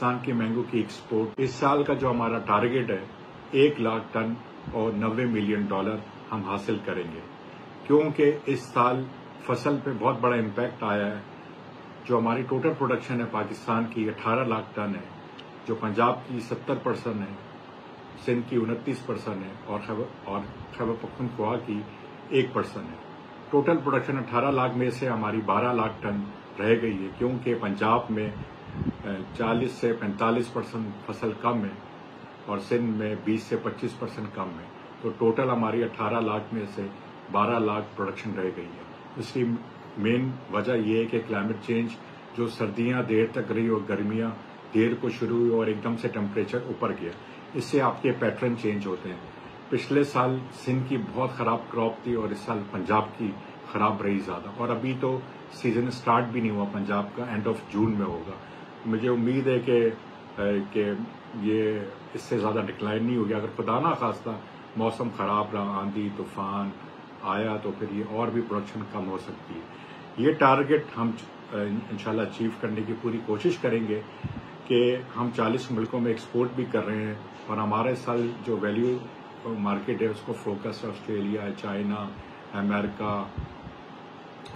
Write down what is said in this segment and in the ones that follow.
पाकिस्तान की मैंगो की एक्सपोर्ट इस साल का जो हमारा टारगेट है 1 लाख टन और $90 मिलियन हम हासिल करेंगे, क्योंकि इस साल फसल पे बहुत बड़ा इम्पैक्ट आया है। जो हमारी टोटल प्रोडक्शन है पाकिस्तान की 18 लाख टन है, जो पंजाब की 70% है, सिंध की 29% है और खैबर पख्तूनख्वा की 1% है। टोटल प्रोडक्शन 18 लाख में से हमारी 12 लाख टन रह गई है, क्योंकि पंजाब में 40 से 45% फसल कम है और सिंध में 20 से 25% कम है। तो टोटल हमारी 18 लाख में से 12 लाख प्रोडक्शन रह गई है। इसकी मेन वजह यह है कि क्लाइमेट चेंज, जो सर्दियां देर तक रही और गर्मियां देर को शुरू हुई और एकदम से टेम्परेचर ऊपर गया, इससे आपके पैटर्न चेंज होते हैं। पिछले साल सिंध की बहुत खराब क्रॉप थी और इस साल पंजाब की खराब रही ज्यादा, और अभी तो सीजन स्टार्ट भी नहीं हुआ पंजाब का, एंड ऑफ जून में होगा। मुझे उम्मीद है कि ये इससे ज्यादा डिक्लाइन नहीं होगी। अगर खुदा ना खास्ता मौसम खराब रहा, आंधी तूफान आया, तो फिर ये और भी प्रोडक्शन कम हो सकती है। ये टारगेट हम इंशाल्लाह अचीव करने की पूरी कोशिश करेंगे कि हम 40 मुल्कों में एक्सपोर्ट भी कर रहे हैं, और हमारे साल जो वैल्यू मार्केट है उसको फोकस है Australia, China, America,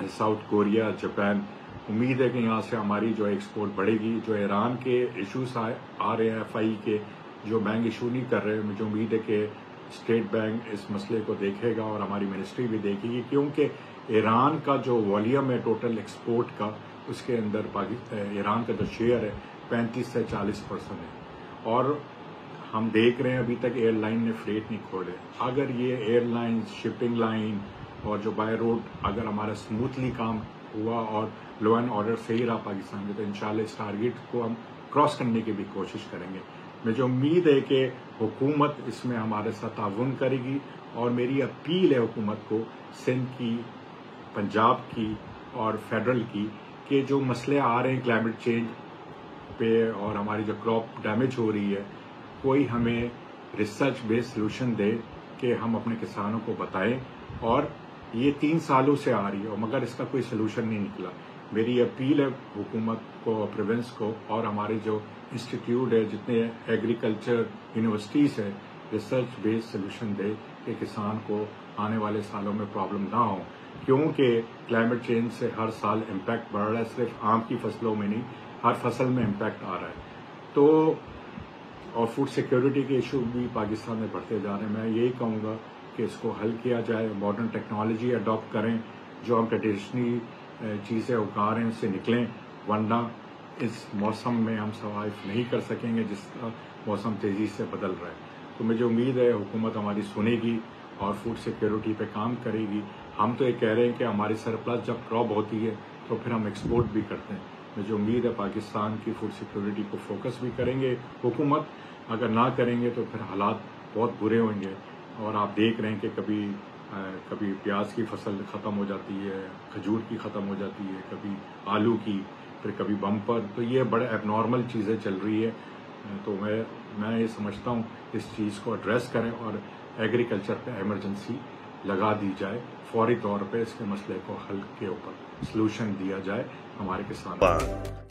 south Korea, Japan. उम्मीद है कि यहाँ से हमारी जो एक्सपोर्ट बढ़ेगी। जो ईरान के इश्यूज आ रहे हैं, FI के जो बैंक इशू नहीं कर रहे, मुझे उम्मीद है कि स्टेट बैंक इस मसले को देखेगा और हमारी मिनिस्ट्री भी देखेगी, क्योंकि ईरान का जो वॉल्यूम है टोटल एक्सपोर्ट का, उसके अंदर ईरान का जो शेयर है 35 से 40% है। और हम देख रहे हैं अभी तक एयरलाइन ने फ्रेट नहीं खोले। अगर ये एयरलाइन, शिपिंग लाइन और जो बाय रोड अगर हमारा स्मूथली काम हुआ और लॉ एंड ऑर्डर सही रहा पाकिस्तान में, तो इंशाल्लाह इस टारगेट को हम क्रॉस करने की भी कोशिश करेंगे। मुझे उम्मीद है कि हुकूमत इसमें हमारे साथ ताउन करेगी, और मेरी अपील है हुकूमत को, सिंध की, पंजाब की और फेडरल की, कि जो मसले आ रहे हैं क्लाइमेट चेंज पे और हमारी जो क्रॉप डैमेज हो रही है, कोई हमें रिसर्च बेस्ड सोल्यूशन दे कि हम अपने किसानों को बताएं। और ये 3 सालों से आ रही है, मगर इसका कोई सोल्यूशन नहीं निकला। मेरी अपील है हुकूमत को, प्रोविंस को, और हमारे जो इंस्टीट्यूट है, जितने एग्रीकल्चर यूनिवर्सिटीज है, रिसर्च बेस्ड सोल्यूशन दे कि किसान को आने वाले सालों में प्रॉब्लम ना हो, क्योंकि क्लाइमेट चेंज से हर साल इम्पैक्ट बढ़ रहा है। सिर्फ आम की फसलों में नहीं, हर फसल में इम्पैक्ट आ रहा है। तो और फूड सिक्योरिटी के इशू भी पाकिस्तान में बढ़ते जा रहे हैं। मैं यही कहूँगा कि इसको हल किया जाए, मॉडर्न टेक्नोलॉजी अडॉप्ट करें, जो हम ट्रेडिशनली चीज़ें उगा रहे हैं उससे निकलें, वरना इस मौसम में हम सर्वाइव नहीं कर सकेंगे जिसका मौसम तेज़ी से बदल रहा है। तो मुझे उम्मीद है हुकूमत हमारी सुनेगी और फूड सिक्योरिटी पे काम करेगी। हम तो ये कह रहे हैं कि हमारी सरप्लस जब क्रॉप होती है तो फिर हम एक्सपोर्ट भी करते हैं। मुझे उम्मीद है पाकिस्तान की फूड सिक्योरिटी को फोकस भी करेंगे हुकूमत। अगर ना करेंगे तो फिर हालात बहुत बुरे होंगे। और आप देख रहे हैं कि कभी प्याज की फसल ख़त्म हो जाती है, खजूर की ख़त्म हो जाती है, कभी आलू की, फिर कभी बम्पर। तो ये बड़े एबनॉर्मल चीज़ें चल रही है। तो मैं ये समझता हूँ इस चीज़ को एड्रेस करें और एग्रीकल्चर पे इमरजेंसी लगा दी जाए, फौरी तौर पे इसके मसले को हल के ऊपर सलूशन दिया जाए हमारे किसानों को।